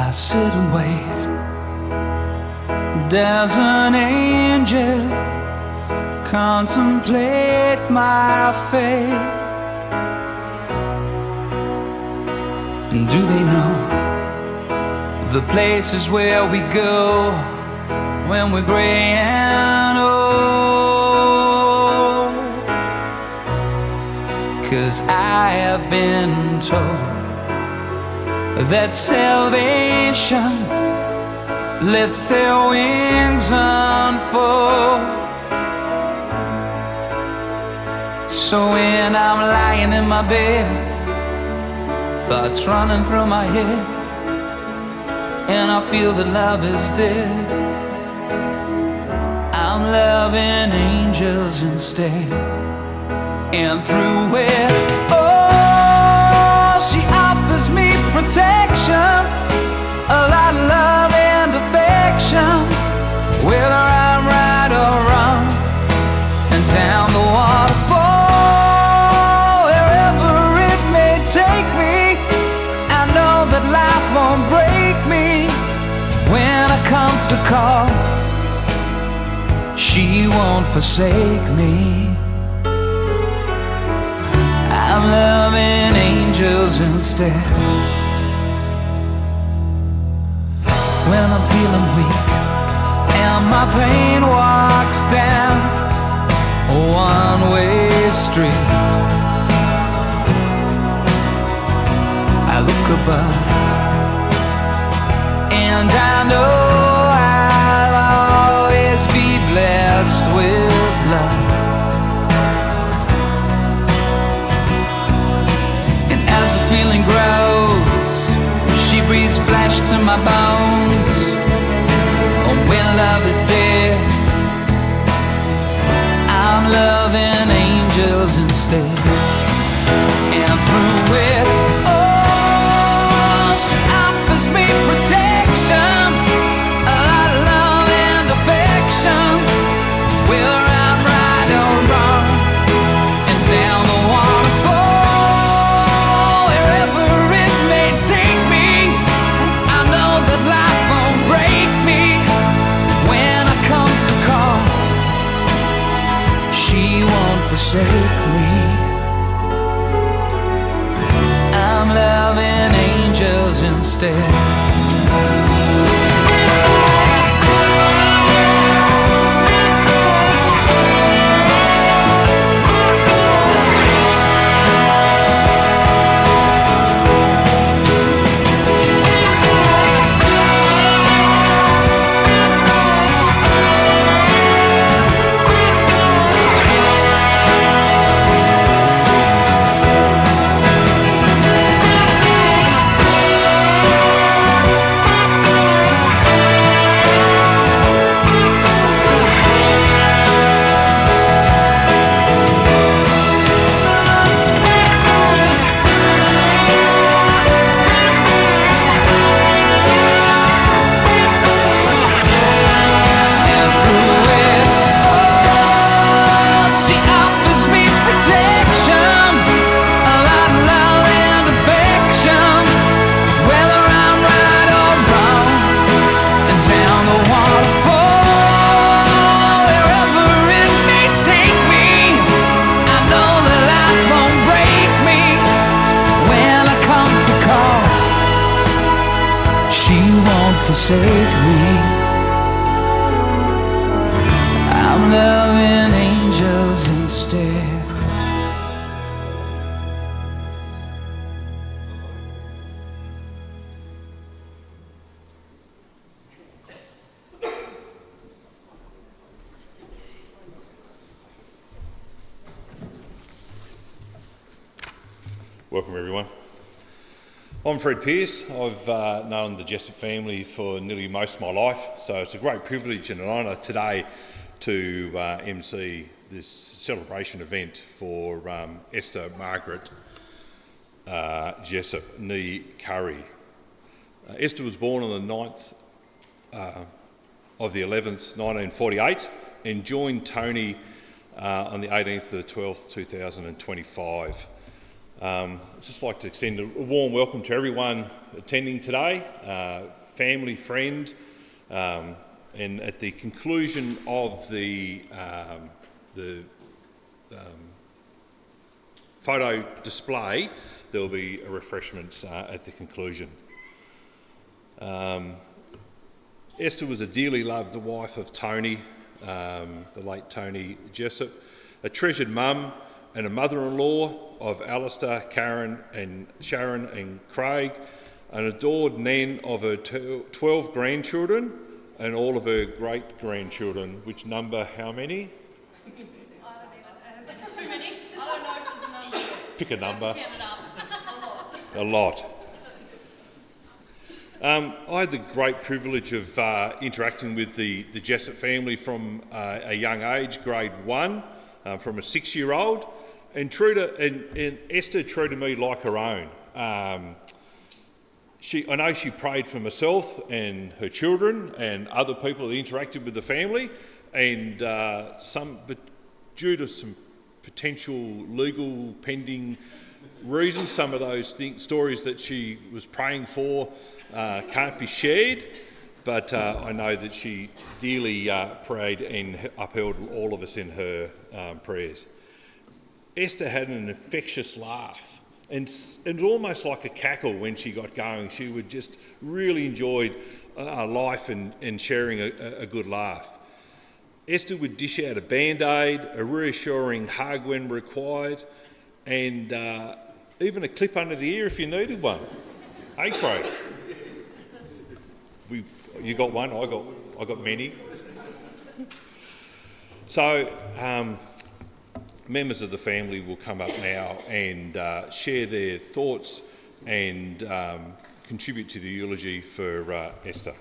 I sit and wait. Does an angel contemplate my fate? And do they know the places where we go when we're gray and old? 'Cause I have been told that salvation lets their wings unfold. So when I'm lying in my bed, thoughts running through my head, and I feel that love is dead, I'm loving angels instead. And through it, oh, she offers me protection, a lot of love and affection, whether I'm right or wrong, and down the waterfall, wherever it may take me, I know that life won't break me when I come to call. She won't forsake me. I'm loving angels instead. When I'm feeling weak and my pain walks down a one-way street, I look above and I know I'll always be blessed with love. And as the feeling grows, she breathes flesh to my bones. And when love is dead, I'm loving angels instead. And through it, oh, she offers me protection, a lot of love and affection, whether I'm right or wrong, and down the waterfall, wherever it may take me, I know that life won't break me when I come to call. She won't forsake me. I'm loving angels instead. Forsake me. I'm loving angels instead. Welcome everyone. I'm Fred Pearce. I've known the Jessup family for nearly most of my life, so it's a great privilege and an honour today to MC this celebration event for Esther Margaret Jessup nee Curry. Esther was born on the 9th of the 11th, 1948, and joined Tony on the 18th of the 12th, 2025. I'd just like to extend a warm welcome to everyone attending today family friend, and at the conclusion of the photo display, there will be refreshments at the conclusion. Esther was a dearly loved wife of Tony, the late Tony Jessup, a treasured mum and a mother-in-law of Alistair, Karen and Sharon and Craig, an adored nan of her 12 grandchildren and all of her great-grandchildren, which number how many? I don't even, too many. I don't know if there's a number. Pick a number. Count it up. A lot. I had the great privilege of interacting with the Jessup family from a young age, grade 1, from a 6-year-old, and Esther treated me like her own. I know she prayed for myself and her children and other people that interacted with the family, and but due to some potential legal pending reasons, some of those stories that she was praying for can't be shared, but I know that she dearly prayed and upheld all of us in her prayers. Esther had an infectious laugh, and almost like a cackle when she got going. She would just really enjoyed life and sharing a good laugh. Esther would dish out a band-aid, a reassuring hug when required, and even a clip under the ear if you needed one. Hey, Craig? You got one, I got many. So, members of the family will come up now and share their thoughts and contribute to the eulogy for Esther.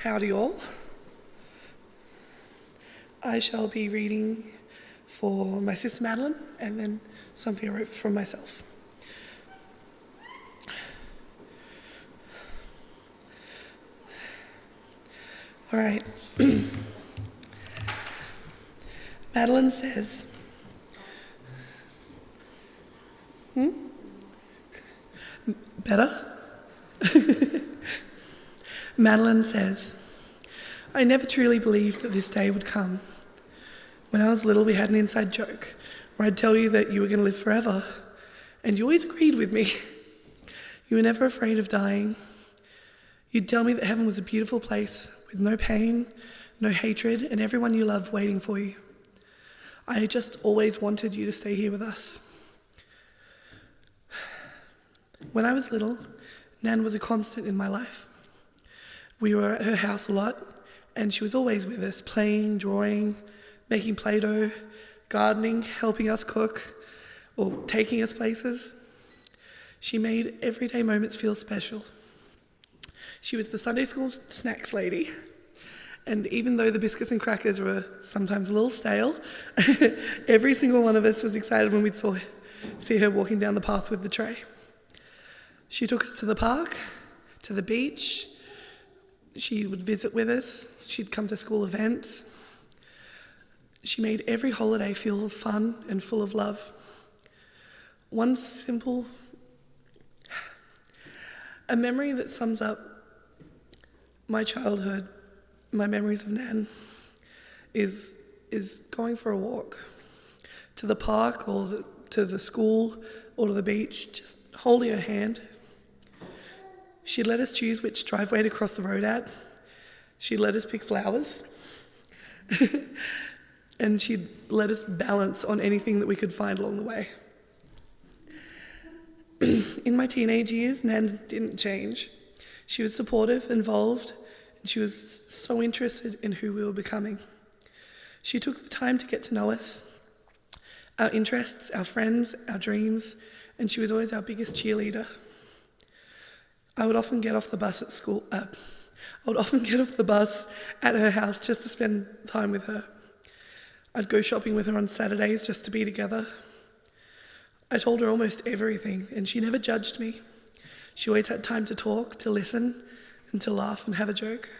Howdy all. I shall be reading for my sister Madeline and then something I wrote for myself. All right. Madeline says, Better? Madeline says, I never truly believed that this day would come. When I was little, we had an inside joke where I'd tell you that you were going to live forever, and you always agreed with me. You were never afraid of dying. You'd tell me that heaven was a beautiful place with no pain, no hatred, and everyone you love waiting for you. I just always wanted you to stay here with us. When I was little, Nan was a constant in my life. We were at her house a lot, and she was always with us, playing, drawing, making Play-Doh, gardening, helping us cook, or taking us places. She made everyday moments feel special. She was the Sunday school snacks lady, and even though the biscuits and crackers were sometimes a little stale, every single one of us was excited when we'd see her walking down the path with the tray. She took us to the park, to the beach. She would visit with us. She'd come to school events. She made every holiday feel fun and full of love. A memory that sums up my childhood, my memories of Nan, is going for a walk to the park or to the school or to the beach, just holding her hand. She'd let us choose which driveway to cross the road at. She'd let us pick flowers. And she'd let us balance on anything that we could find along the way. In my teenage years, Nan didn't change. She was supportive, involved, and she was so interested in who we were becoming. She took the time to get to know us, our interests, our friends, our dreams, and she was always our biggest cheerleader. I would often get off the bus at her house just to spend time with her. I'd go shopping with her on Saturdays just to be together. I told her almost everything, and she never judged me. She always had time to talk, to listen, and to laugh and have a joke.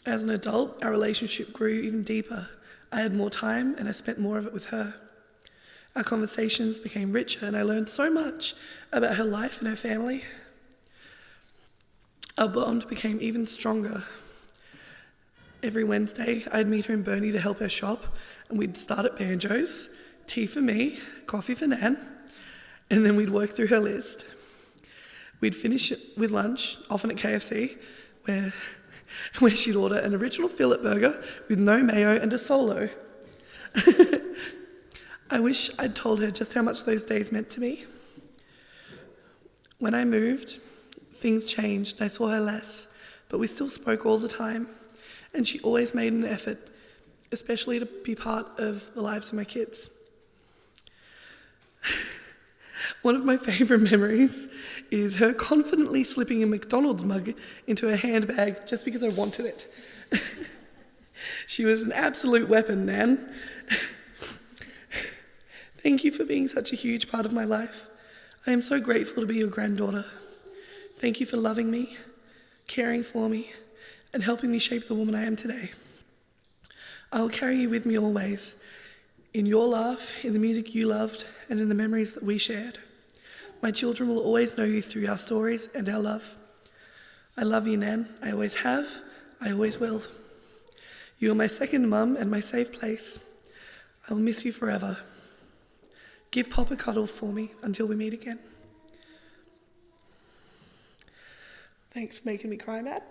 As an adult, our relationship grew even deeper. I had more time, and I spent more of it with her. Our conversations became richer, and I learned so much about her life and her family. Our bond became even stronger. Every Wednesday, I'd meet her in Burnie to help her shop, and we'd start at Banjo's, tea for me, coffee for Nan, and then we'd work through her list. We'd finish it with lunch, often at KFC, where she'd order an original fillet burger with no mayo and a solo. I wish I'd told her just how much those days meant to me. When I moved, things changed and I saw her less, but we still spoke all the time, and she always made an effort, especially to be part of the lives of my kids. One of my favourite memories is her confidently slipping a McDonald's mug into her handbag just because I wanted it. She was an absolute weapon, Nan. Thank you for being such a huge part of my life. I am so grateful to be your granddaughter. Thank you for loving me, caring for me, and helping me shape the woman I am today. I will carry you with me always, in your laugh, in the music you loved, and in the memories that we shared. My children will always know you through our stories and our love. I love you, Nan. I always have. I always will. You are my second mum and my safe place. I will miss you forever. Give Pop a cuddle for me until we meet again. Thanks for making me cry, Matt.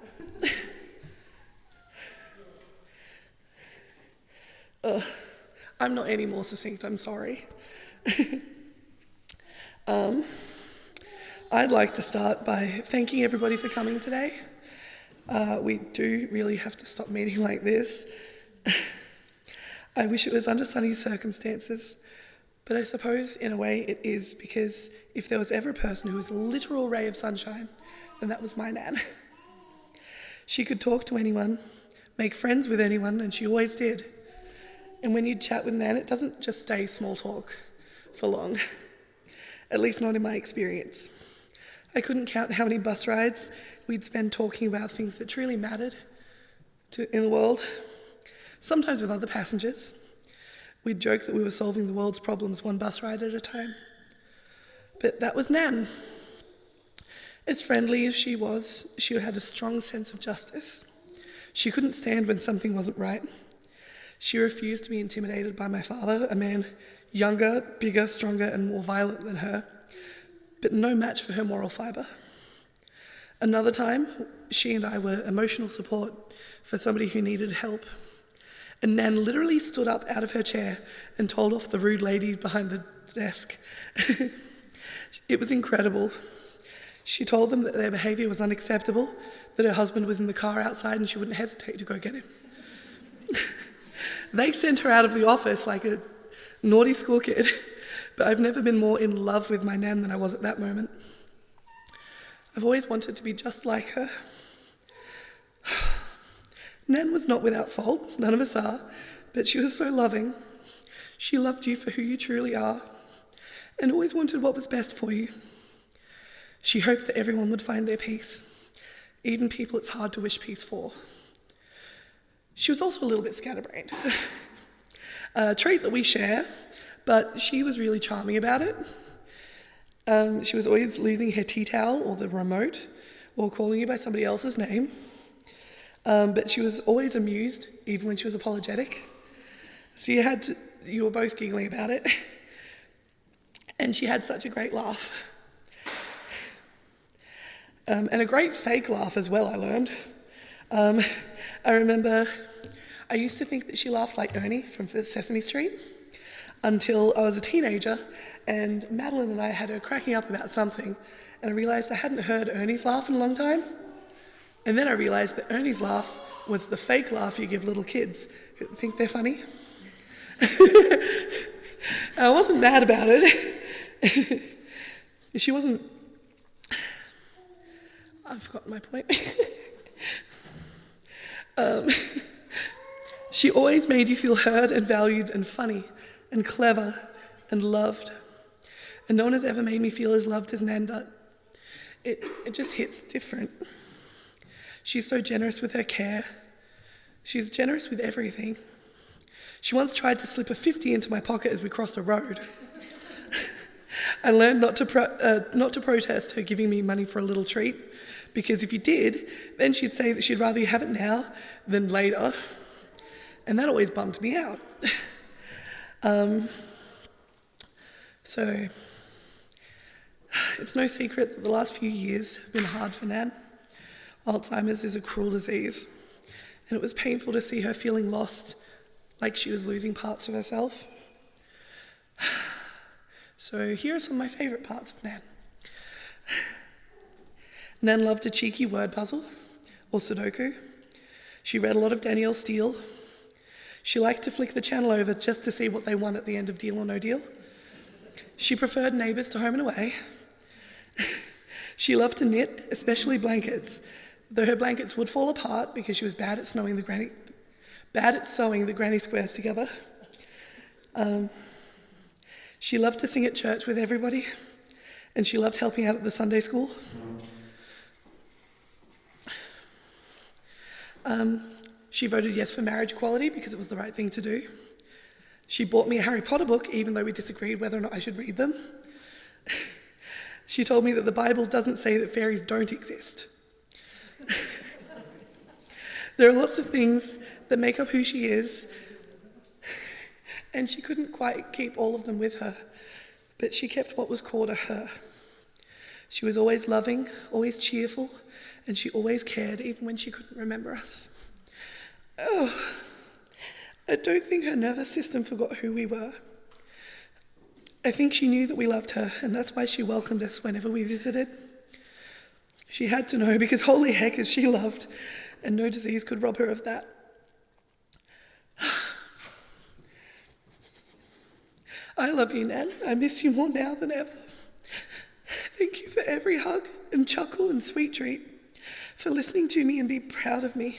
I'm not any more succinct, I'm sorry. I'd like to start by thanking everybody for coming today. We do really have to stop meeting like this. I wish it was under sunny circumstances, but I suppose in a way it is, because if there was ever a person who was a literal ray of sunshine, then that was my Nan. She could talk to anyone, make friends with anyone, and she always did. And when you chat with Nan, it doesn't just stay small talk for long, at least not in my experience. I couldn't count how many bus rides we'd spend talking about things that truly mattered in the world, sometimes with other passengers. We'd joke that we were solving the world's problems one bus ride at a time. But that was Nan. As friendly as she was, she had a strong sense of justice. She couldn't stand when something wasn't right. She refused to be intimidated by my father, a man younger, bigger, stronger, and more violent than her, but no match for her moral fibre. Another time, she and I were emotional support for somebody who needed help. And Nan literally stood up out of her chair and told off the rude lady behind the desk. It was incredible. She told them that their behaviour was unacceptable, that her husband was in the car outside and she wouldn't hesitate to go get him. They sent her out of the office like a naughty school kid, but I've never been more in love with my Nan than I was at that moment. I've always wanted to be just like her. Nan was not without fault, none of us are, but she was so loving. She loved you for who you truly are and always wanted what was best for you. She hoped that everyone would find their peace, even people it's hard to wish peace for. She was also a little bit scatterbrained, a trait that we share, but she was really charming about it. She was always losing her tea towel or the remote or calling you by somebody else's name. But she was always amused, even when she was apologetic. So you were both giggling about it. And she had such a great laugh. And a great fake laugh as well, I learned. I remember I used to think that she laughed like Ernie from Sesame Street. until I was a teenager, and Madeline and I had her cracking up about something, and I realised I hadn't heard Ernie's laugh in a long time. And then I realised that Ernie's laugh was the fake laugh you give little kids who think they're funny. I wasn't mad about it. She wasn't... I've forgotten my point. She always made you feel heard and valued and funny and clever and loved. And no one has ever made me feel as loved as Nan does. It just hits different. She's so generous with her care. She's generous with everything. She once tried to slip a 50 into my pocket as we crossed a road. I learned not to protest her giving me money for a little treat, because if you did, then she'd say that she'd rather you have it now than later. And that always bummed me out. So, it's no secret that the last few years have been hard for Nan. Alzheimer's is a cruel disease, and it was painful to see her feeling lost, like she was losing parts of herself. So here are some of my favourite parts of Nan. Nan loved a cheeky word puzzle, or Sudoku. She read a lot of Danielle Steele. She liked to flick the channel over just to see what they won at the end of Deal or No Deal. She preferred Neighbours to Home and Away. She loved to knit, especially blankets, though her blankets would fall apart because she was bad at sewing the granny squares together. She loved to sing at church with everybody, and she loved helping out at the Sunday school. She voted yes for marriage equality because it was the right thing to do. She bought me a Harry Potter book, even though we disagreed whether or not I should read them. She told me that the Bible doesn't say that fairies don't exist. There are lots of things that make up who she is, and she couldn't quite keep all of them with her, but she kept what was core to her. She was always loving, always cheerful, and she always cared, even when she couldn't remember us. Oh, I don't think her nervous system forgot who we were. I think she knew that we loved her, and that's why she welcomed us whenever we visited. She had to know, because holy heck is she loved, and no disease could rob her of that. I love you, Nan. I miss you more now than ever. Thank you for every hug and chuckle and sweet treat, for listening to me and be proud of me,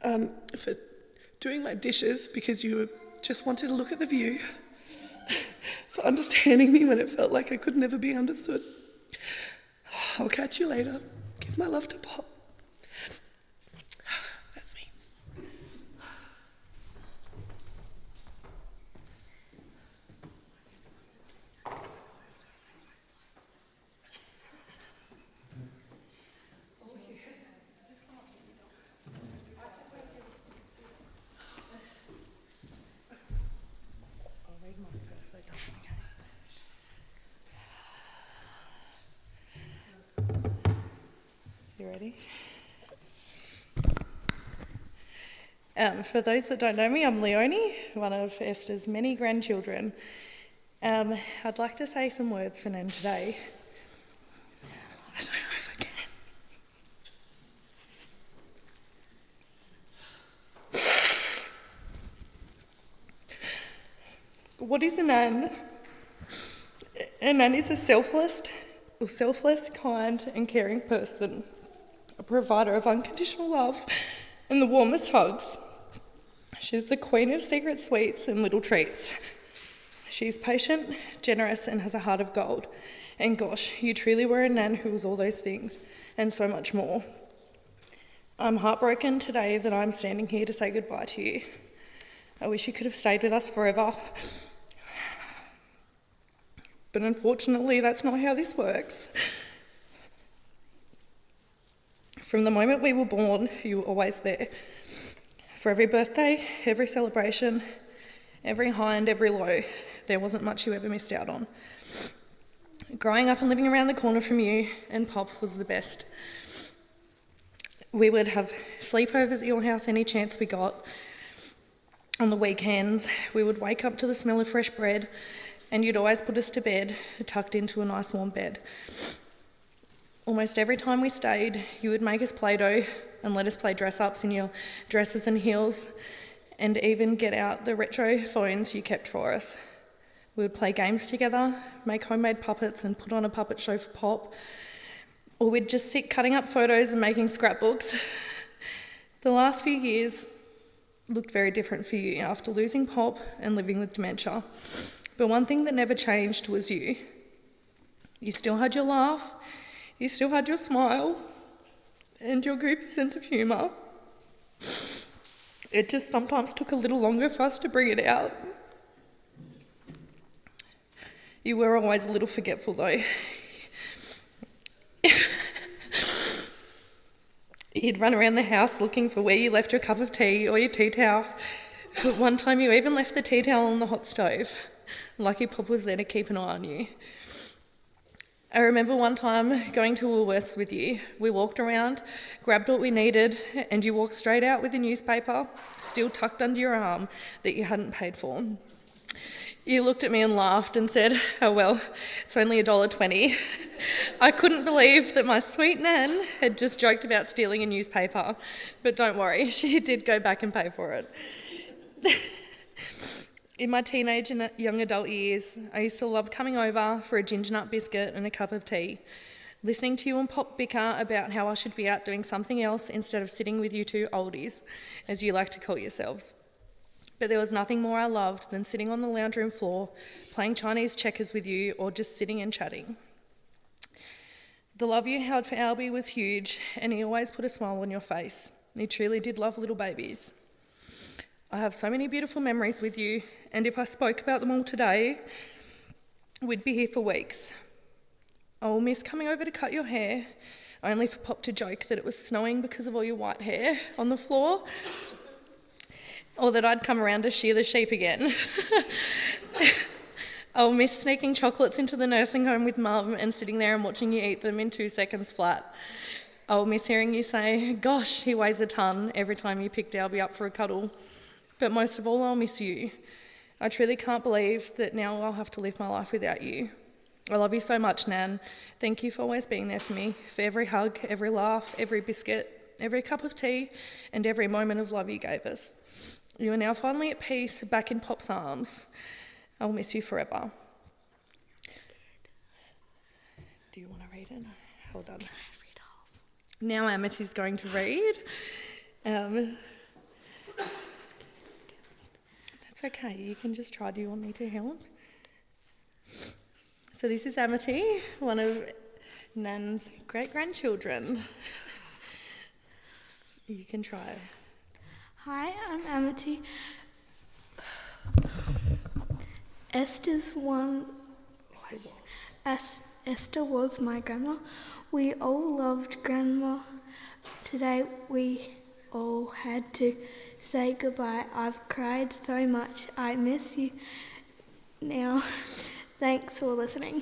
for doing my dishes because you just wanted to look at the view, for understanding me when it felt like I could never be understood. I'll catch you later. Give my love to Pop. That's me. You ready? For those that don't know me, I'm Leonie, one of Esther's many grandchildren. I'd like to say some words for Nan today. I don't know if I can. What is a Nan? A Nan is a selfless, kind and caring person, a provider of unconditional love and the warmest hugs. She's the queen of secret sweets and little treats. She's patient, generous and has a heart of gold. And gosh, you truly were a Nan who was all those things and so much more. I'm heartbroken today that I'm standing here to say goodbye to you. I wish you could have stayed with us forever. But unfortunately, that's not how this works. From the moment we were born, you were always there. For every birthday, every celebration, every high and every low, there wasn't much you ever missed out on. Growing up and living around the corner from you and Pop was the best. We would have sleepovers at your house any chance we got. On the weekends, we would wake up to the smell of fresh bread, and you'd always put us to bed, tucked into a nice warm bed. Almost every time we stayed, you would make us Play-Doh and let us play dress-ups in your dresses and heels, and even get out the retro phones you kept for us. We would play games together, make homemade puppets and put on a puppet show for Pop, or we'd just sit cutting up photos and making scrapbooks. The last few years looked very different for you after losing Pop and living with dementia. But one thing that never changed was you. You still had your laugh, you still had your smile, and your goofy sense of humour. It just sometimes took a little longer for us to bring it out. You were always a little forgetful though. You'd run around the house looking for where you left your cup of tea or your tea towel. One time you even left the tea towel on the hot stove. Lucky Pop was there to keep an eye on you. I remember one time going to Woolworths with you. We walked around, grabbed what we needed, and you walked straight out with a newspaper, still tucked under your arm, that you hadn't paid for. You looked at me and laughed and said, "Oh well, it's only $1.20. I couldn't believe that my sweet Nan had just joked about stealing a newspaper, but don't worry, she did go back and pay for it. In my teenage and young adult years, I used to love coming over for a ginger nut biscuit and a cup of tea, listening to you and Pop bicker about how I should be out doing something else instead of sitting with you two oldies, as you like to call yourselves. But there was nothing more I loved than sitting on the lounge room floor, playing Chinese checkers with you, or just sitting and chatting. The love you held for Albie was huge, and he always put a smile on your face. He truly did love little babies. I have so many beautiful memories with you, and if I spoke about them all today, we'd be here for weeks. I will miss coming over to cut your hair, only for Pop to joke that it was snowing because of all your white hair on the floor, or that I'd come around to shear the sheep again. I'll miss sneaking chocolates into the nursing home with Mum and sitting there and watching you eat them in 2 seconds flat. I'll miss hearing you say, "Gosh, he weighs a ton," every time you picked Albie up for a cuddle. But most of all, I'll miss you. I truly can't believe that now I'll have to live my life without you. I love you so much, Nan. Thank you for always being there for me, for every hug, every laugh, every biscuit, every cup of tea, and every moment of love you gave us. You are now finally at peace, back in Pop's arms. I'll miss you forever. Do you want to read it? Hold on. Now Amity's going to read. That's okay, you can just try. Do you want me to help? So this is Amity, one of Nan's great-grandchildren. You can try. Hi, I'm Amity. Esther was my grandma. We all loved Grandma. Today we all had to say goodbye. I've cried so much. I miss you now. Thanks for listening.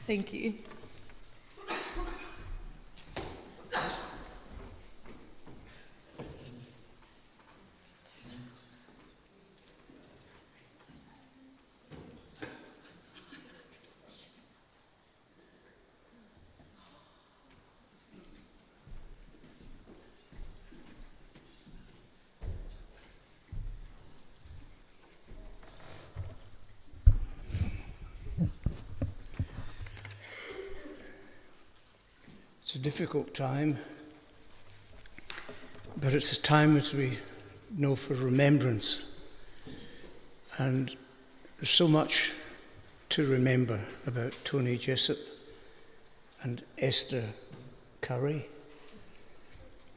Thank you. It's a difficult time, but it's a time, as we know, for remembrance. And there's so much to remember about Tony Jessup and Esther Curry,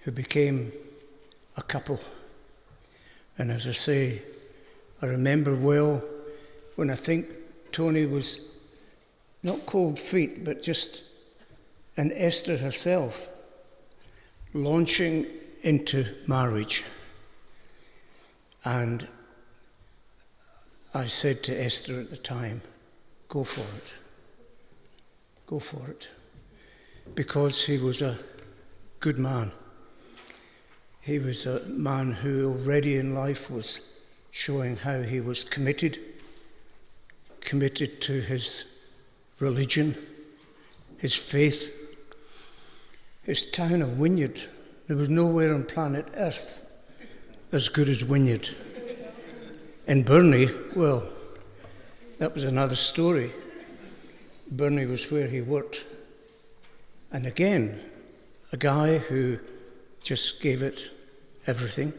who became a couple. And as I say, I remember well when I think Tony was not cold feet, but just, and Esther herself, launching into marriage. And I said to Esther at the time, go for it. Go for it. Because he was a good man. He was a man who already in life was showing how he was committed to his religion, his faith, his town of Wynyard. There was nowhere on planet Earth as good as Wynyard. In Burnley, well, that was another story. Burnley was where he worked. And again, a guy who just gave it everything.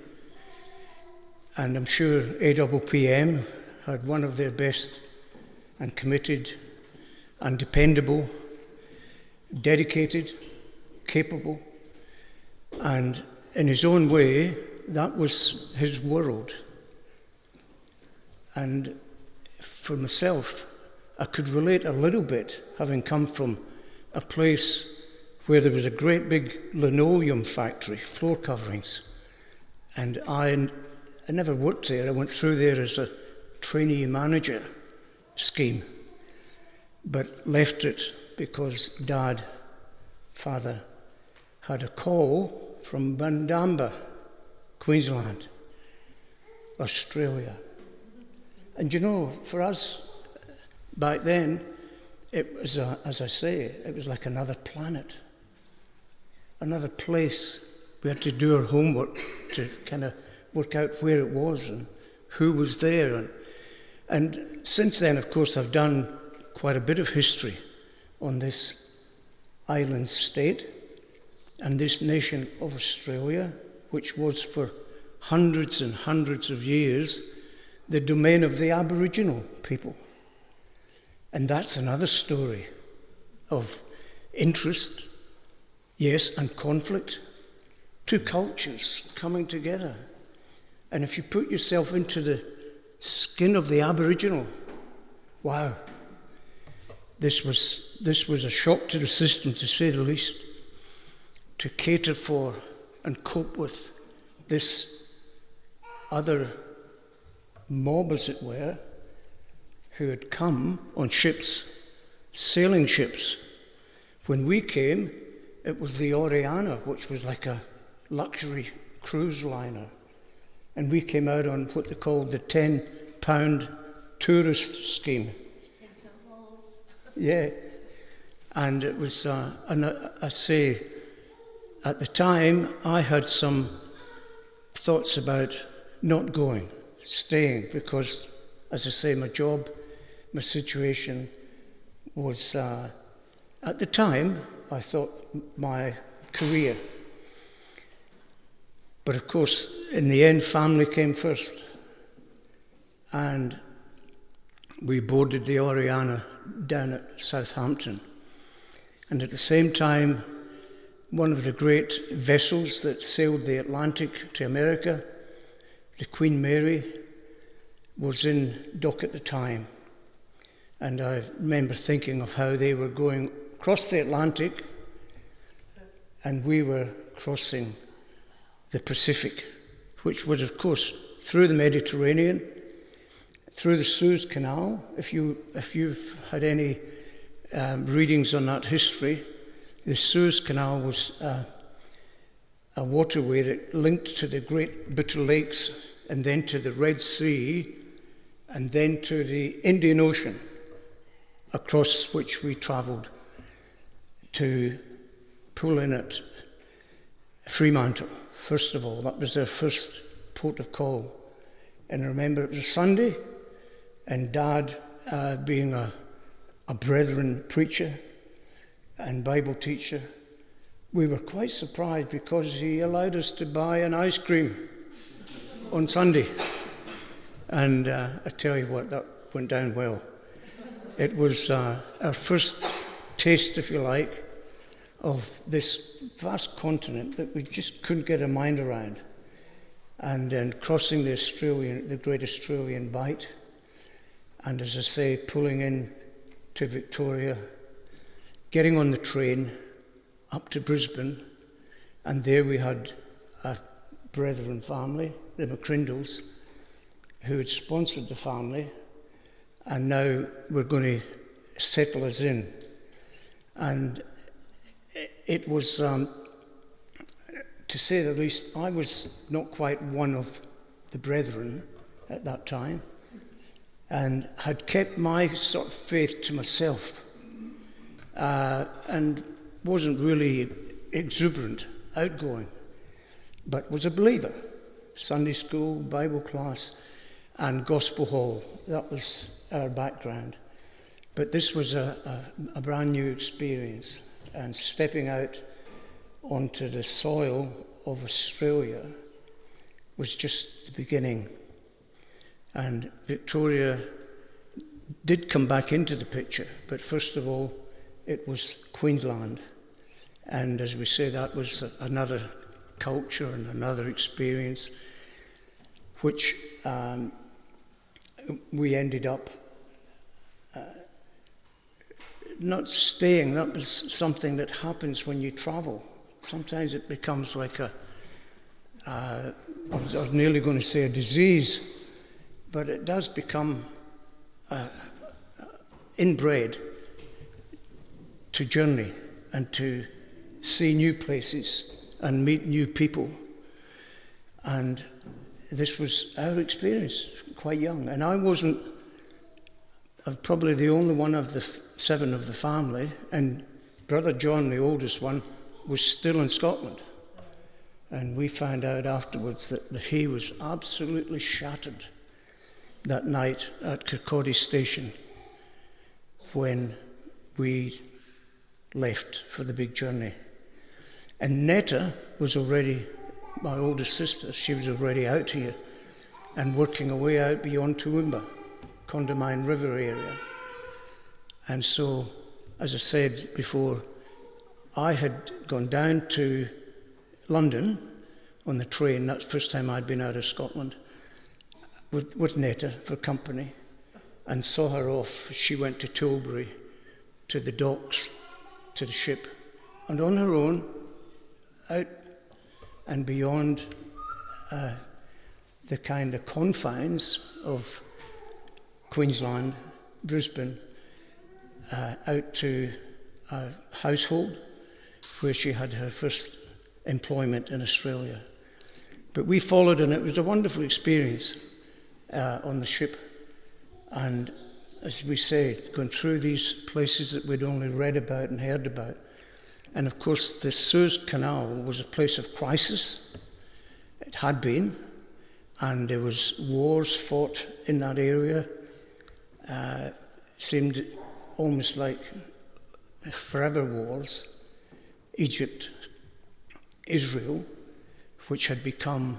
And I'm sure AWPM had one of their best and committed and dependable, dedicated, capable, and in his own way, that was his world. And for myself, I could relate a little bit, having come from a place where there was a great big linoleum factory, floor coverings. And I never worked there. I went through there as a trainee manager scheme, but left it because father, had a call from Bundamba, Queensland, Australia. And you know, for us back then, it was, as I say, it was like another planet, another place. We had to do our homework to kind of work out where it was and who was there. And since then, of course, I've done quite a bit of history on this island state and this nation of Australia, which was for hundreds and hundreds of years the domain of the Aboriginal people. And that's another story of interest, yes, and conflict. Two cultures coming together. And if you put yourself into the skin of the Aboriginal, wow, this was a shock to the system, to say the least, to cater for and cope with this other mob, as it were, who had come on ships, sailing ships. When we came, it was the Oriana, which was like a luxury cruise liner. And we came out on what they called the £10 tourist scheme. Yeah. And it was, and I say, at the time, I had some thoughts about not going, staying, because, as I say, my job, my situation was, at the time, I thought my career. But of course, in the end, family came first. And we boarded the Oriana down at Southampton. And at the same time, one of the great vessels that sailed the Atlantic to America, the Queen Mary, was in dock at the time. And I remember thinking of how they were going across the Atlantic and we were crossing the Pacific, which was, of course, through the Mediterranean, through the Suez Canal. If you've had any readings on that history, the Suez Canal was a waterway that linked to the Great Bitter Lakes and then to the Red Sea and then to the Indian Ocean, across which we travelled to pull in at Fremantle. First of all, that was their first port of call. And I remember it was a Sunday, and Dad, being a brethren preacher and Bible teacher, we were quite surprised because he allowed us to buy an ice cream on Sunday. And I tell you what, that went down well. It was our first taste, if you like, of this vast continent that we just couldn't get our mind around. And then crossing the Great Australian Bight, and as I say, pulling in to Victoria, getting on the train up to Brisbane, and there we had a brethren family, the McCrindles, who had sponsored the family, and now we're going to settle us in. And it was, to to say the least, I was not quite one of the brethren at that time, and had kept my sort of faith to myself, and wasn't really exuberant, outgoing, but was a believer. Sunday school, Bible class, and gospel hall. That was our background. But this was a brand new experience, and stepping out onto the soil of Australia was just the beginning. And Victoria did come back into the picture, but first of all, it was Queensland. And as we say, that was another culture and another experience, which we ended up not staying. That was something that happens when you travel. Sometimes it becomes like I was nearly going to say a disease, but it does become inbred to journey and to see new places and meet new people. And this was our experience, quite young. And I wasn't probably the only one of the 7 of the family, and Brother John, the oldest one, was still in Scotland. And we found out afterwards that he was absolutely shattered that night at Kirkcaldy Station when we left for the big journey. And Netta was already, my oldest sister, she was already out here and working her way out beyond Toowoomba, Condamine River area. And so, as I said before, I had gone down to London on the train. That's the first time I'd been out of Scotland with Netta for company, and saw her off. She went to Tilbury, to the docks, to the ship, and on her own, out and beyond the kind of confines of Queensland, Brisbane, out to a household where she had her first employment in Australia. But we followed, and it was a wonderful experience on the ship. And as we say, going through these places that we'd only read about and heard about. And of course, the Suez Canal was a place of crisis. It had been, and there was wars fought in that area. Seemed almost like forever wars. Egypt, Israel, which had become,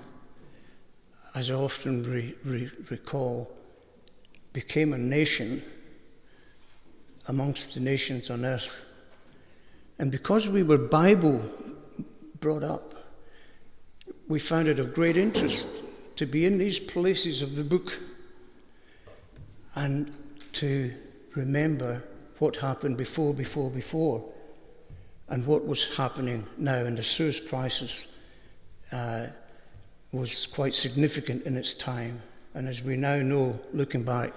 as I often recall, became a nation amongst the nations on earth. And because we were Bible brought up, we found it of great interest to be in these places of the book and to remember what happened before, and what was happening now. And the Suez crisis was quite significant in its time. And as we now know, looking back,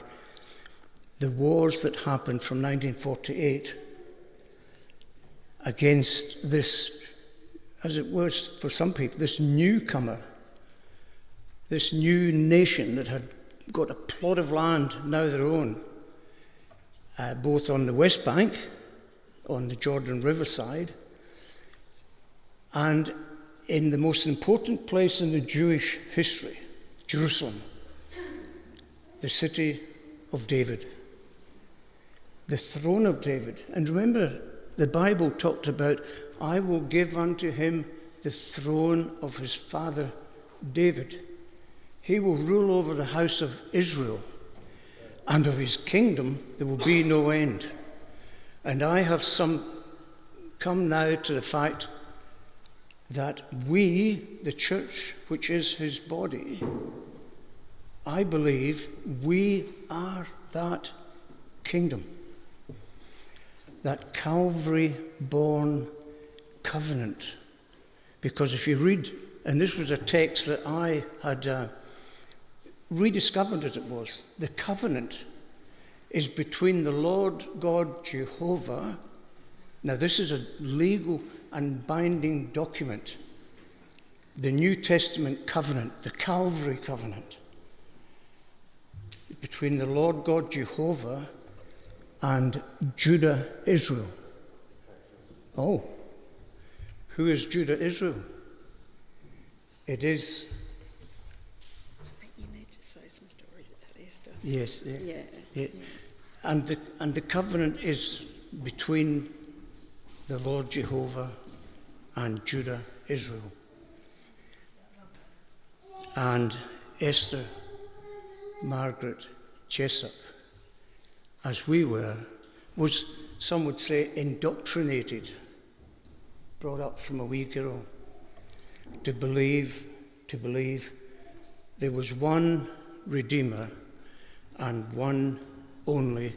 the wars that happened from 1948 against this, as it was for some people, this newcomer, this new nation that had got a plot of land now their own, both on the West Bank, on the Jordan River side, and in the most important place in the Jewish history, Jerusalem, the city of David, the throne of David. And remember, the Bible talked about, I will give unto him the throne of his father David. He will rule over the house of Israel, and of his kingdom there will be no end. And I have come now to the fact that we, the church, which is his body, I believe we are that kingdom, that Calvary-born covenant. Because if you read, and this was a text that I had rediscovered as it was, the covenant is between the Lord God Jehovah. Now this is a legal and binding document the New Testament covenant, the Calvary covenant, between the Lord God Jehovah and Judah Israel. Oh, who is Judah Israel? It is... I think you need to say some stories about Esther. Yes. Yeah. And the covenant is between the Lord Jehovah and Judah Israel. And Esther, Margaret, Jessup, as we were, was, some would say, indoctrinated, brought up from a wee girl, to believe there was one Redeemer and one only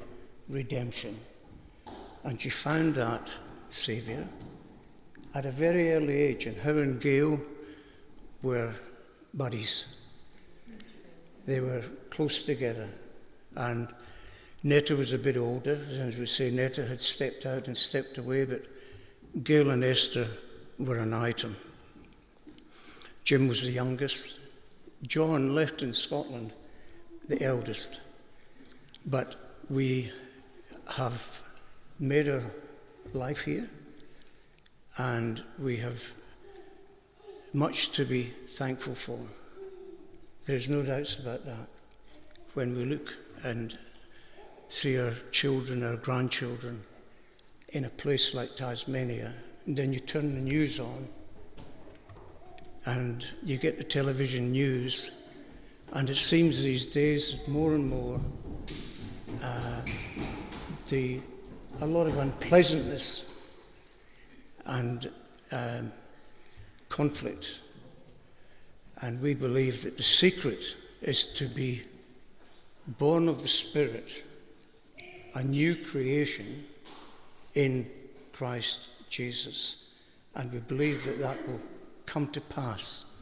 redemption. And she found that Saviour at a very early age, and her and Gail were buddies. They were close together, and Netta was a bit older. As we say, Netta had stepped out and stepped away, but Gail and Esther were an item. Jim was the youngest. John left in Scotland, the eldest. But we have made our life here, and we have much to be thankful for. There's no doubts about that. When we look and see our children, our grandchildren, in a place like Tasmania, and then you turn the news on, and you get the television news, and it seems these days more and more a lot of unpleasantness and conflict. And we believe that the secret is to be born of the Spirit, a new creation in Christ Jesus. And we believe that that will come to pass.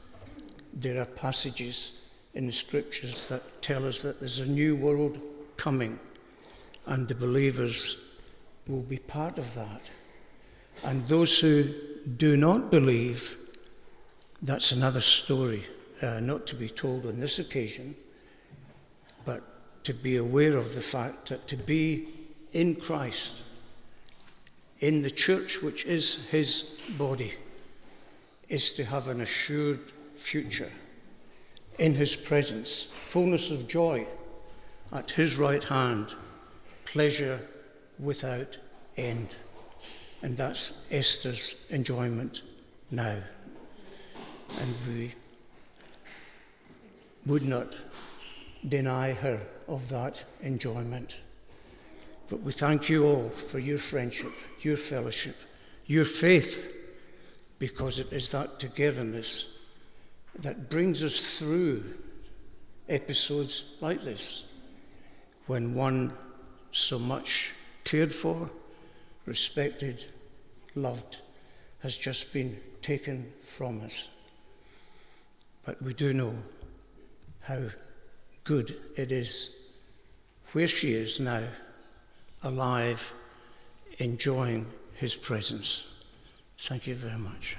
There are passages in the Scriptures that tell us that there's a new world coming, and the believers will be part of that. And those who do not believe, that's another story, not to be told on this occasion, but to be aware of the fact that to be in Christ, in the church which is his body, is to have an assured future in his presence, fullness of joy at his right hand, pleasure without end. And that's Esther's enjoyment now. And we would not deny her of that enjoyment. But we thank you all for your friendship, your fellowship, your faith, because it is that togetherness that brings us through episodes like this, when one so much cared for, respected, loved, has just been taken from us. But we do know how good it is where she is now, alive, enjoying his presence. Thank you very much.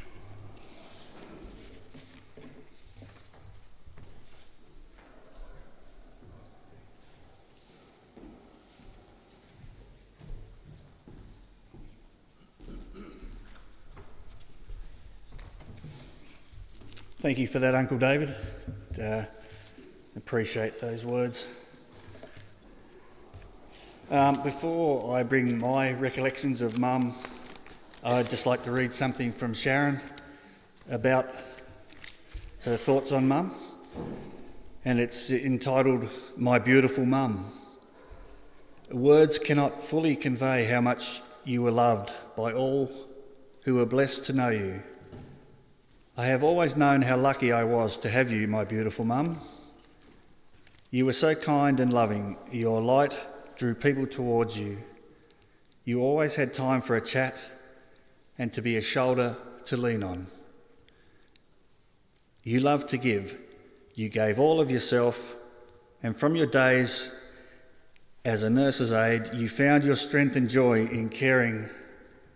Thank you for that, Uncle David. Appreciate those words. Before I bring my recollections of Mum, I'd just like to read something from Sharon about her thoughts on Mum, and it's entitled, "My Beautiful Mum." Words cannot fully convey how much you were loved by all who were blessed to know you. I have always known how lucky I was to have you, my beautiful Mum. You were so kind and loving. Your light drew people towards you. You always had time for a chat and to be a shoulder to lean on. You loved to give. You gave all of yourself, and from your days as a nurse's aide, you found your strength and joy in caring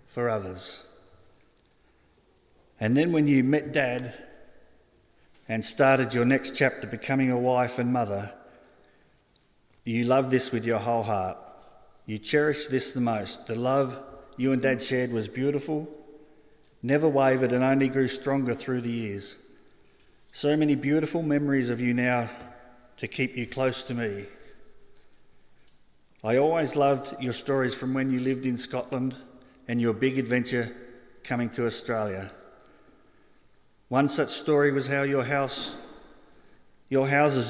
for others. And then when you met Dad and started your next chapter becoming a wife and mother, you love this with your whole heart. You cherish this the most. The love you and Dad shared was beautiful, never wavered, and only grew stronger through the years. So many beautiful memories of you now to keep you close to me. I always loved your stories from when you lived in Scotland and your big adventure coming to Australia. One such story was how your houses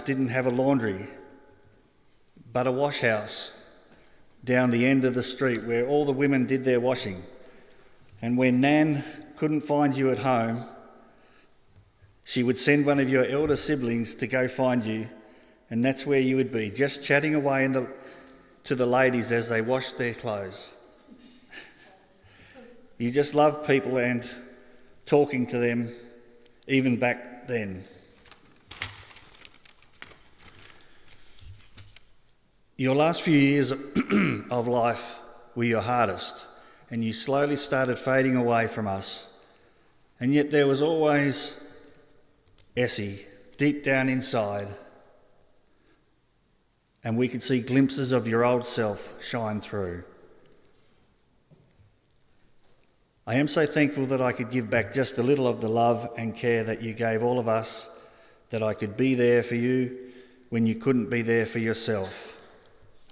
didn't have a laundry, but a wash house down the end of the street where all the women did their washing. And when Nan couldn't find you at home, she would send one of your elder siblings to go find you, and that's where you would be, just chatting away to the ladies as they washed their clothes. You just loved people and talking to them, even back then. Your last few years of life were your hardest, and you slowly started fading away from us. And yet there was always Essie deep down inside, and we could see glimpses of your old self shine through. I am so thankful that I could give back just a little of the love and care that you gave all of us, that I could be there for you when you couldn't be there for yourself.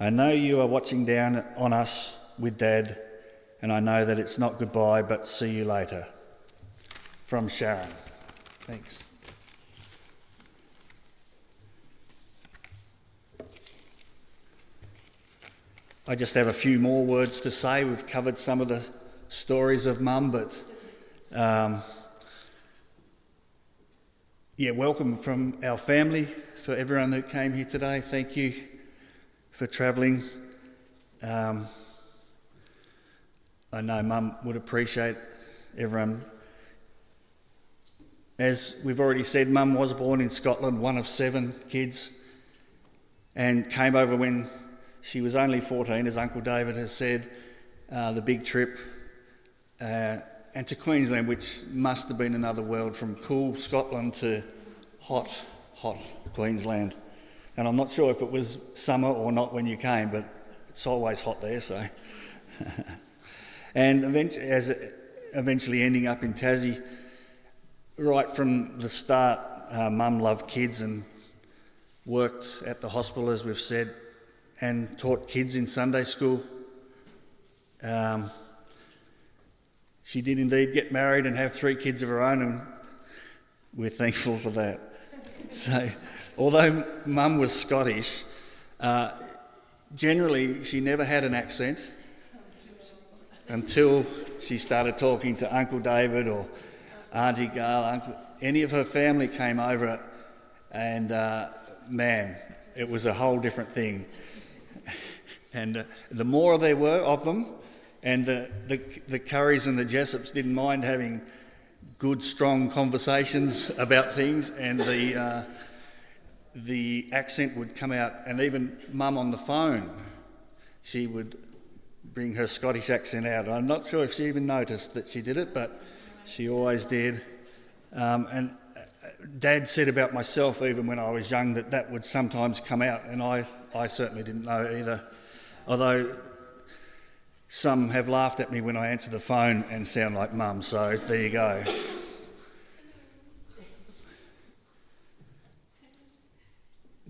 I know you are watching down on us with Dad, and I know that it's not goodbye, but see you later. From Sharon. Thanks. I just have a few more words to say. We've covered some of the stories of Mum, but welcome from our family, for everyone that came here today. Thank you for travelling. I know Mum would appreciate everyone. As we've already said, Mum was born in Scotland, one of 7 kids, and came over when she was only 14, as Uncle David has said, the big trip, and to Queensland, which must have been another world, from cool Scotland to hot Queensland. And I'm not sure if it was summer or not when you came, but it's always hot there, so. And eventually ending up in Tassie. Right from the start, Mum loved kids and worked at the hospital, as we've said, and taught kids in Sunday school. She did indeed get married and have 3 kids of her own, and we're thankful for that. So, although Mum was Scottish, generally she never had an accent until she started talking to Uncle David or Auntie Gail. Any of her family came over, and man, it was a whole different thing. And the more there were of them, and the Currys and the Jessups didn't mind having good, strong conversations about things, and the accent would come out. And even Mum on the phone, she would bring her Scottish accent out. I'm not sure if she even noticed that she did it, but she always did. And Dad said about myself, even when I was young, that would sometimes come out, and I certainly didn't know either. Although some have laughed at me when I answer the phone and sound like Mum, so there you go.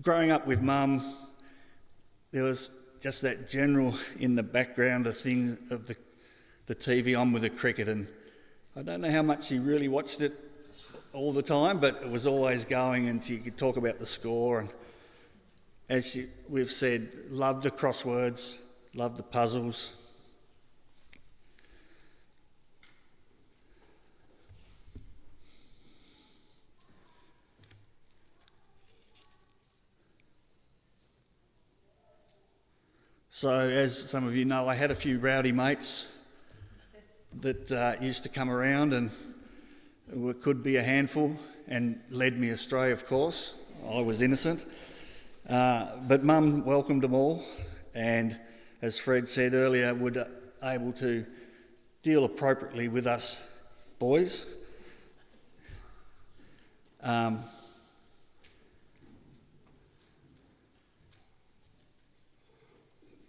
Growing up with Mum, there was just that general in the background of things, of the TV on with the cricket, and I don't know how much she really watched it all the time, but it was always going, and she could talk about the score, and as we've said, loved the crosswords, loved the puzzles. So, as some of you know, I had a few rowdy mates that used to come around and could be a handful and led me astray, of course. I was innocent. But Mum welcomed them all, and as Fred said earlier, was able to deal appropriately with us boys.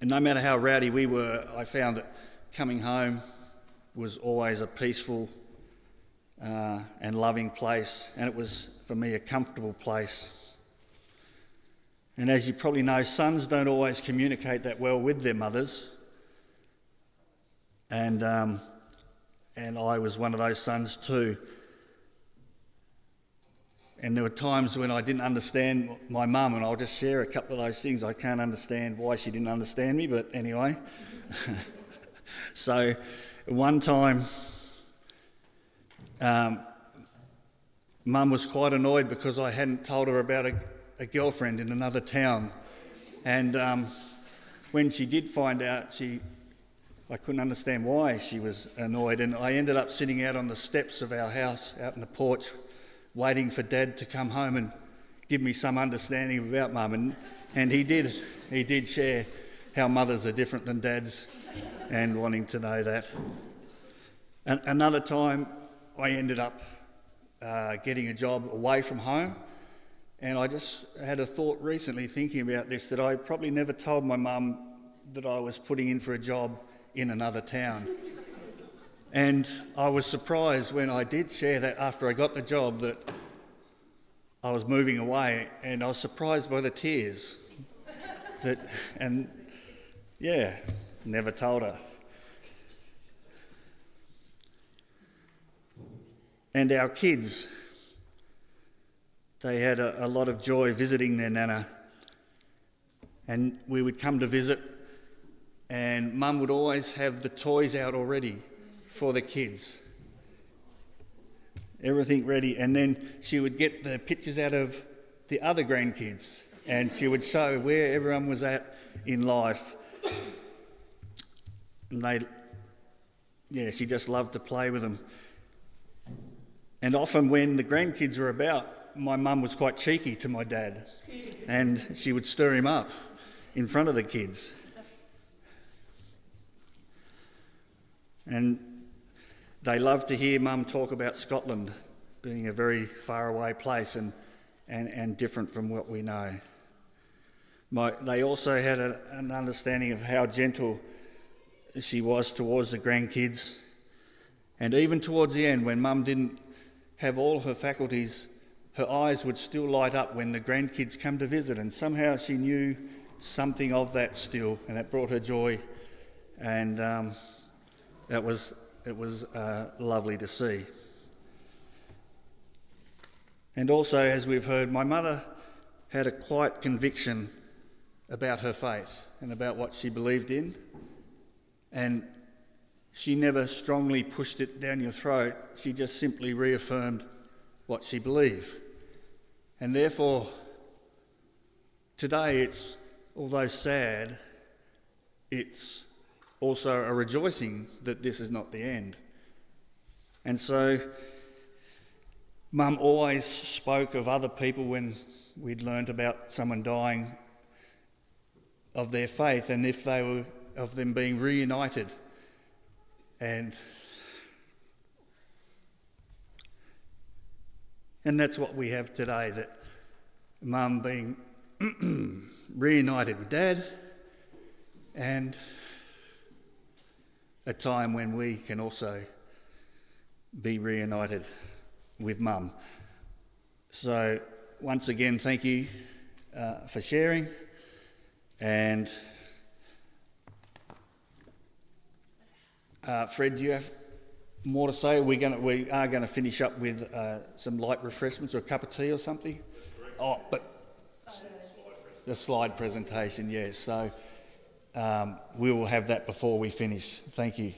And no matter how rowdy we were, I found that coming home was always a peaceful and loving place, and it was, for me, a comfortable place. And as you probably know, sons don't always communicate that well with their mothers. And I was one of those sons too. And there were times when I didn't understand my mum, and I'll just share a couple of those things. I can't understand why she didn't understand me, but anyway. So one time, Mum was quite annoyed because I hadn't told her about a girlfriend in another town. And when she did find out, I couldn't understand why she was annoyed, and I ended up sitting out on the steps of our house, out in the porch, waiting for Dad to come home and give me some understanding about Mum, and he did. He did share how mothers are different than dads and wanting to know that. And another time I ended up getting a job away from home, and I just had a thought recently thinking about this, that I probably never told my mum that I was putting in for a job in another town. And I was surprised when I did share that after I got the job, that I was moving away, and I was surprised by the tears. Never told her. And our kids, they had a lot of joy visiting their nana, and we would come to visit, and Mum would always have the toys out already for the kids. Everything ready, and then she would get the pictures out of the other grandkids, and she would show where everyone was at in life. And she just loved to play with them. And often when the grandkids were about, my mum was quite cheeky to my dad, and she would stir him up in front of the kids. And they loved to hear Mum talk about Scotland being a very far away place and different from what we know. They also had an understanding of how gentle she was towards the grandkids. And even towards the end, when Mum didn't have all her faculties, her eyes would still light up when the grandkids come to visit, and somehow she knew something of that still, and it brought her joy, and it was lovely to see. And also, as we've heard, my mother had a quiet conviction about her faith and about what she believed in, and she never strongly pushed it down your throat. She just simply reaffirmed what she believed. And therefore, today although sad, it's also a rejoicing that this is not the end. And so Mum always spoke of other people when we'd learnt about someone dying, of their faith, and if they were of them being reunited. And that's what we have today, that Mum being reunited with Dad, and a time when we can also be reunited with Mum. So once again, thank you for sharing, and Fred, do you have more to say? We are going to finish up with some light refreshments or a cup of tea or something. Oh, but the slide presentation, yes. So we will have that before we finish. Thank you.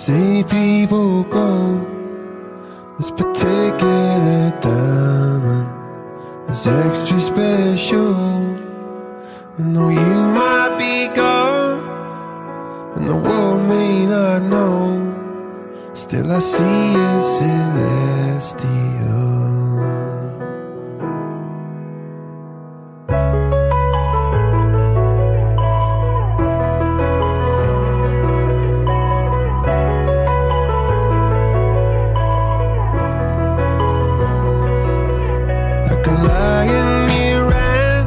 see people go. This particular diamond is extra special. I know you might be gone, and the world may not know. Still I see you celestial. Like a lion you ran,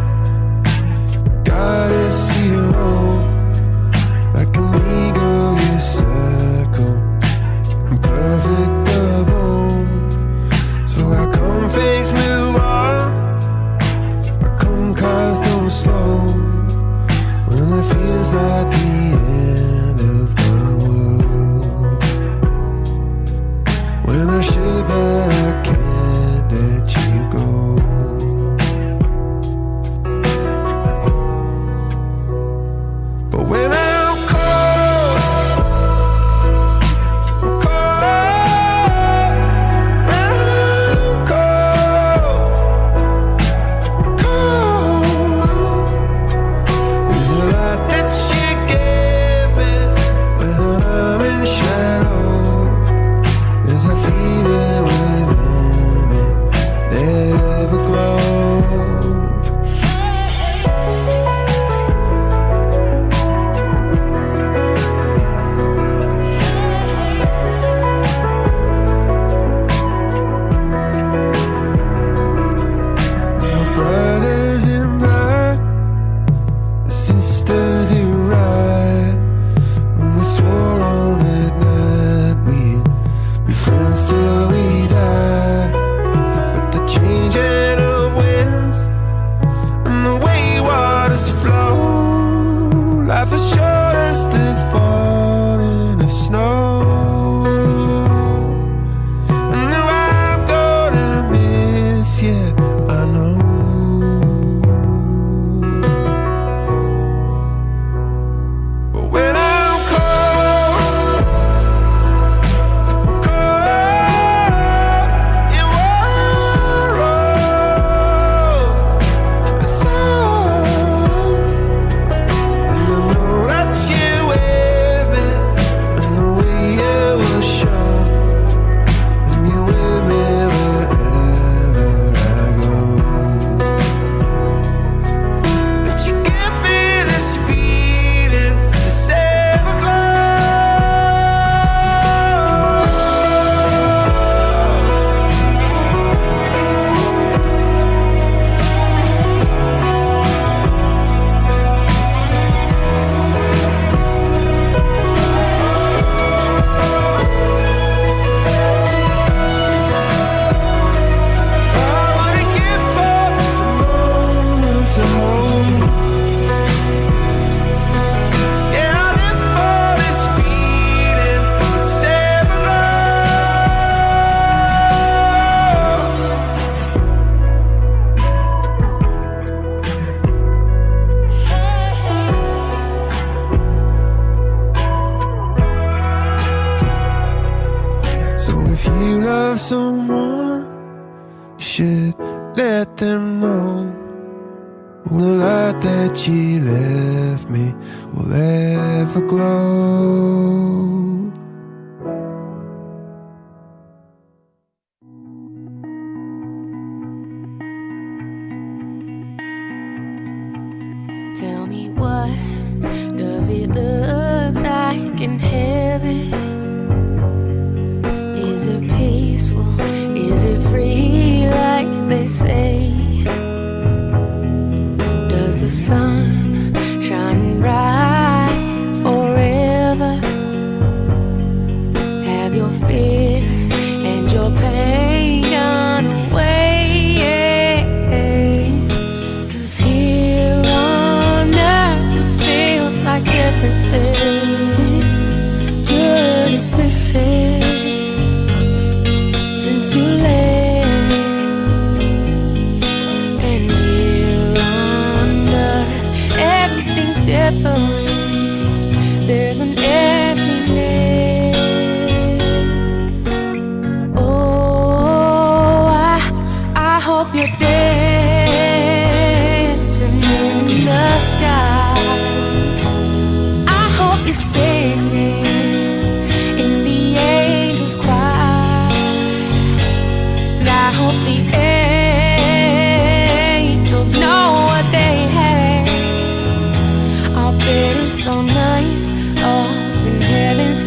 goddess hero. Like an eagle you circle, perfect double. So I come face move on, I come cars don't slow. When it feels like the end of my world, when I should but I can't let you go. But when I'm cold, I'm cold, I'm cold, cold. There's a lot that you gave me when I'm in shadow. There's a feeling within me, never glowed. My brothers in blood, the sisters who ride. When we swore on that night we'd be friends till we die. But the changing of winds and the way waters flow, life is short as the falling of snow. And now I'm gonna miss you, I know. But when I'm cold, I'm cold. You are a soul, and I know that you with me, and the way you will show, and you with me wherever I go. But you give me this feeling, this I wouldn't give for just a moment to hold. Yeah, I live for this feeling, this everglow. So if you love someone, you should let them know. The light that you left me will ever glow. Tell me, what does it look like in heaven? Is it peaceful? Is it free like they say? Does the sun shine bright forever?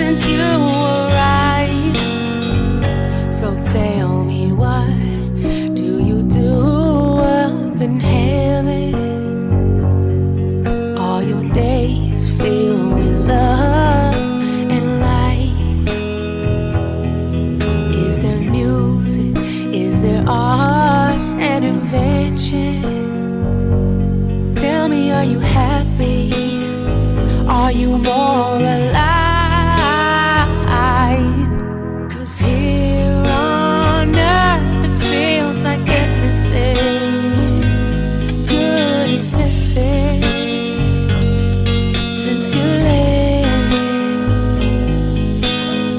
since you arrived. So tell me, what do you do up in heaven? All your days filled with love and light. Is there music? Is there art and invention? Tell me, are you happy? Are you more alive? 'Cause here on earth it feels like everything good is missing since you left.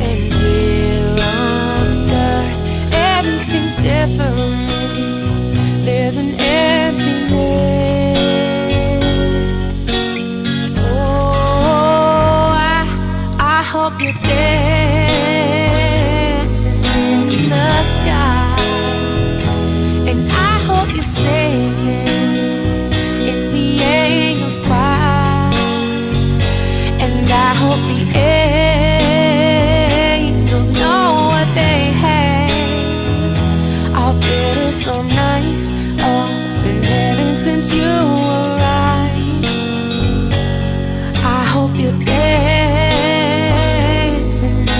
And here on earth everything's different. There's an emptiness. I hope you're dancing in the sky, and I hope you're singing in the angels' choir, and I hope the angels know what they have. I'll bet it's so nice up in heaven since you arrived. I hope you're dancing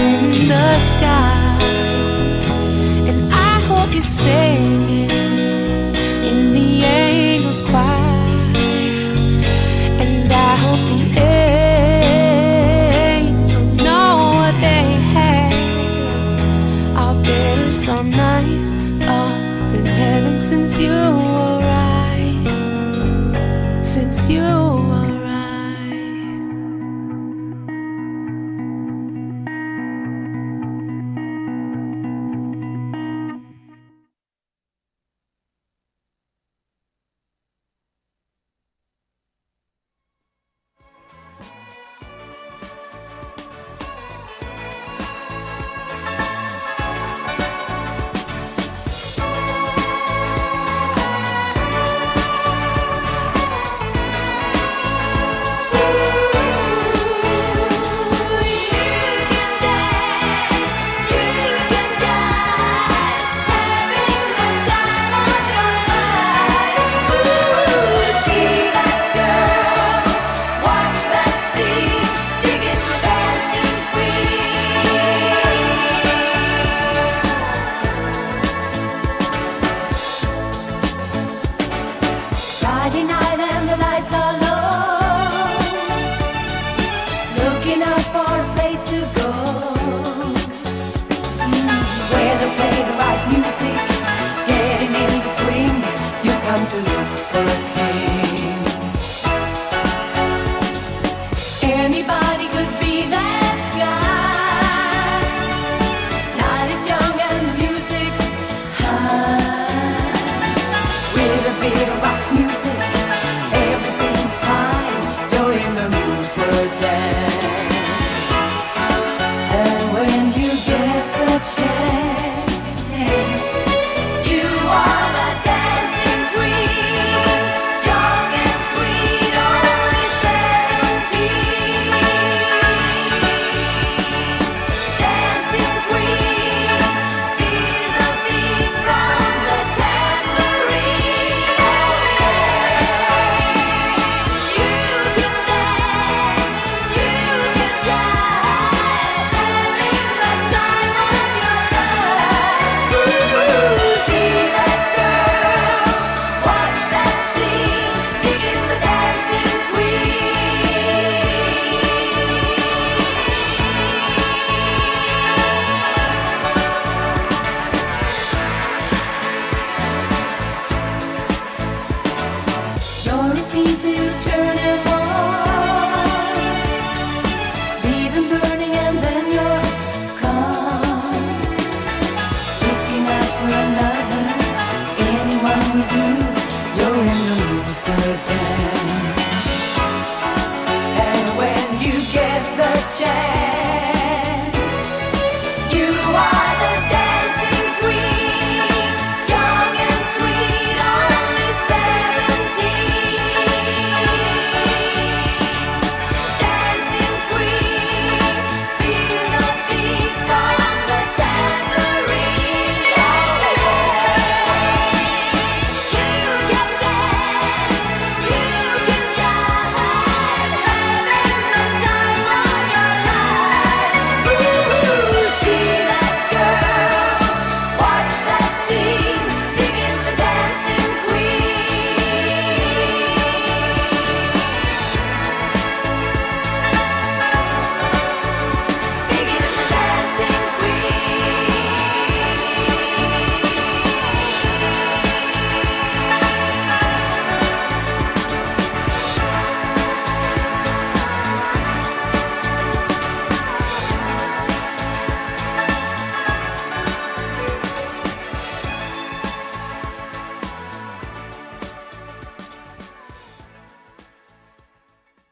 in the sky, and I hope you say